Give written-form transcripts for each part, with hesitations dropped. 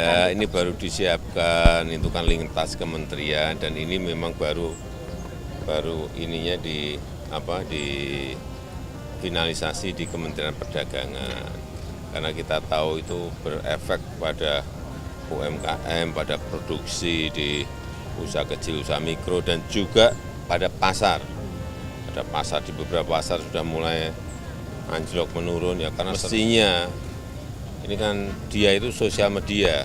Ya, ini baru disiapkan, itu kan lintas kementerian dan ini memang baru ininya di finalisasi di Kementerian Perdagangan. Karena kita tahu itu berefek pada UMKM, pada produksi di usaha kecil, usaha mikro dan juga pada pasar. Pada pasar, di beberapa pasar sudah mulai anjlok menurun ya karena mestinya ini kan dia itu sosial media,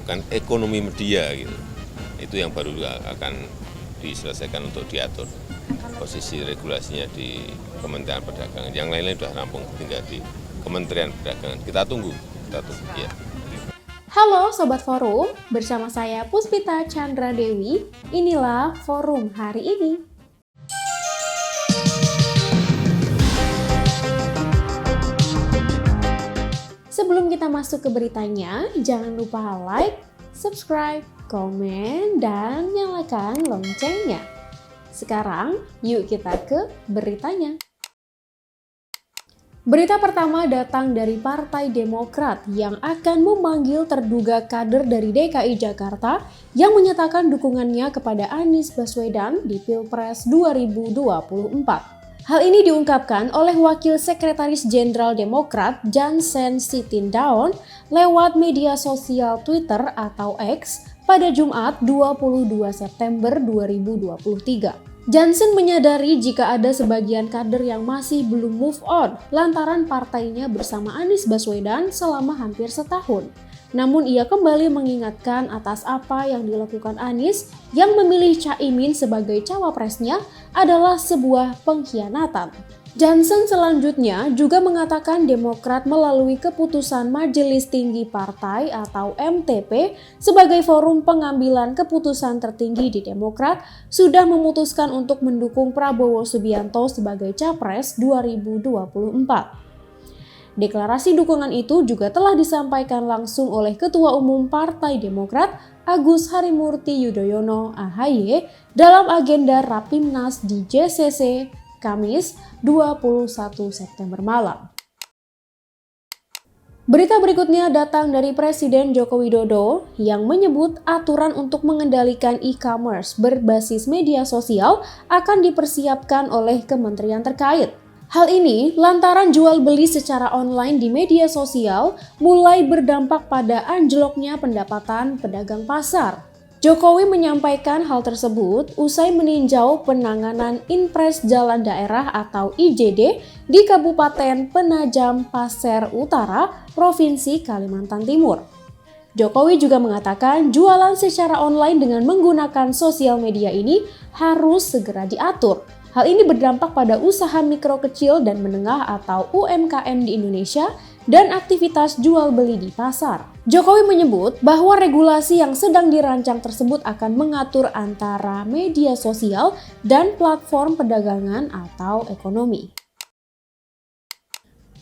bukan ekonomi media gitu. Itu yang baru akan diselesaikan untuk diatur posisi regulasinya di Kementerian Perdagangan. Yang lain-lain sudah rampung, tinggal di Kementerian Perdagangan. Kita tunggu ya. Halo Sobat Forum, bersama saya Puspita Chandra Dewi, inilah Forum hari ini. Sebelum kita masuk ke beritanya, jangan lupa like, subscribe, komen, dan nyalakan loncengnya. Sekarang, yuk kita ke beritanya. Berita pertama datang dari Partai Demokrat yang akan memanggil terduga kader dari DKI Jakarta yang menyatakan dukungannya kepada Anies Baswedan di Pilpres 2024. Hal ini diungkapkan oleh Wakil Sekretaris Jenderal Demokrat Janssen Sittindaon lewat media sosial Twitter atau X pada Jumat 22 September 2023. Janssen menyadari jika ada sebagian kader yang masih belum move on lantaran partainya bersama Anies Baswedan selama hampir setahun. Namun ia kembali mengingatkan atas apa yang dilakukan Anies yang memilih Caimin sebagai cawapresnya adalah sebuah pengkhianatan. Janssen selanjutnya juga mengatakan Demokrat melalui keputusan Majelis Tinggi Partai atau MTP sebagai forum pengambilan keputusan tertinggi di Demokrat sudah memutuskan untuk mendukung Prabowo Subianto sebagai Capres 2024. Deklarasi dukungan itu juga telah disampaikan langsung oleh Ketua Umum Partai Demokrat Agus Harimurti Yudhoyono (AHY) dalam agenda Rapimnas di JCC Kamis 21 September malam. Berita berikutnya datang dari Presiden Joko Widodo yang menyebut aturan untuk mengendalikan e-commerce berbasis media sosial akan dipersiapkan oleh kementerian terkait. Hal ini lantaran jual beli secara online di media sosial mulai berdampak pada anjloknya pendapatan pedagang pasar. Jokowi menyampaikan hal tersebut usai meninjau penanganan Inpres Jalan Daerah atau IJD di Kabupaten Penajam Pasir Utara, Provinsi Kalimantan Timur. Jokowi juga mengatakan jualan secara online dengan menggunakan sosial media ini harus segera diatur. Hal ini berdampak pada usaha mikro kecil dan menengah atau UMKM di Indonesia dan aktivitas jual beli di pasar. Jokowi menyebut bahwa regulasi yang sedang dirancang tersebut akan mengatur antara media sosial dan platform perdagangan atau ekonomi.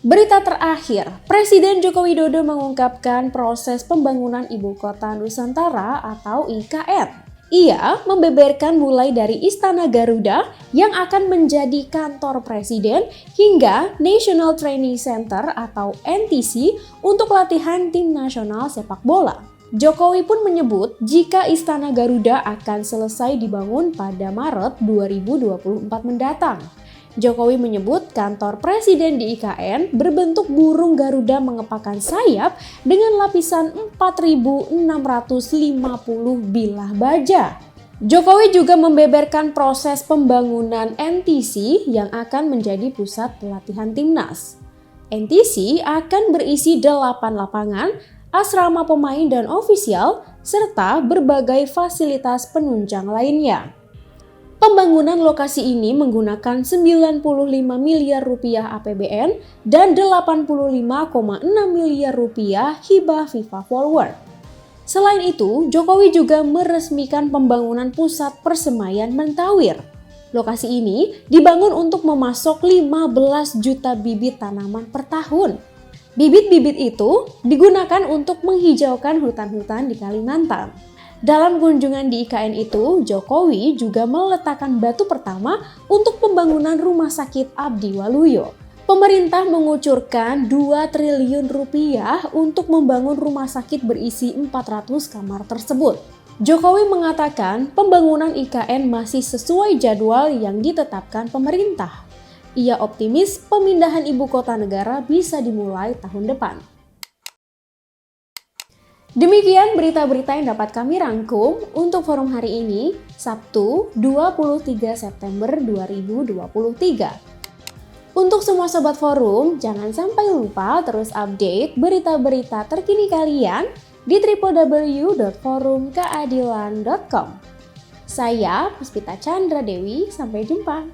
Berita terakhir, Presiden Joko Widodo mengungkapkan proses pembangunan Ibu Kota Nusantara atau IKN. Ia membeberkan mulai dari Istana Garuda yang akan menjadi kantor presiden hingga National Training Center atau NTC untuk latihan tim nasional sepak bola. Jokowi pun menyebut jika Istana Garuda akan selesai dibangun pada Maret 2024 mendatang. Jokowi menyebut kantor presiden di IKN berbentuk burung Garuda mengepakkan sayap dengan lapisan 4.650 bilah baja. Jokowi juga membeberkan proses pembangunan NTC yang akan menjadi pusat pelatihan timnas. NTC akan berisi 8 lapangan, asrama pemain dan ofisial, serta berbagai fasilitas penunjang lainnya. Pembangunan lokasi ini menggunakan 95 miliar rupiah APBN dan 85,6 miliar rupiah hibah FIFA Forward. Selain itu, Jokowi juga meresmikan pembangunan pusat persemaian Mentawir. Lokasi ini dibangun untuk memasok 15 juta bibit tanaman per tahun. Bibit-bibit itu digunakan untuk menghijaukan hutan-hutan di Kalimantan. Dalam kunjungan di IKN itu, Jokowi juga meletakkan batu pertama untuk pembangunan Rumah Sakit Abdi Waluyo. Pemerintah mengucurkan 2 triliun rupiah untuk membangun rumah sakit berisi 400 kamar tersebut. Jokowi mengatakan pembangunan IKN masih sesuai jadwal yang ditetapkan pemerintah. Ia optimis pemindahan ibu kota negara bisa dimulai tahun depan. Demikian berita-berita yang dapat kami rangkum untuk forum hari ini, Sabtu 23 September 2023. Untuk semua sobat forum, jangan sampai lupa terus update berita-berita terkini kalian di www.forumkeadilan.com. Saya Puspita Chandra Dewi, sampai jumpa.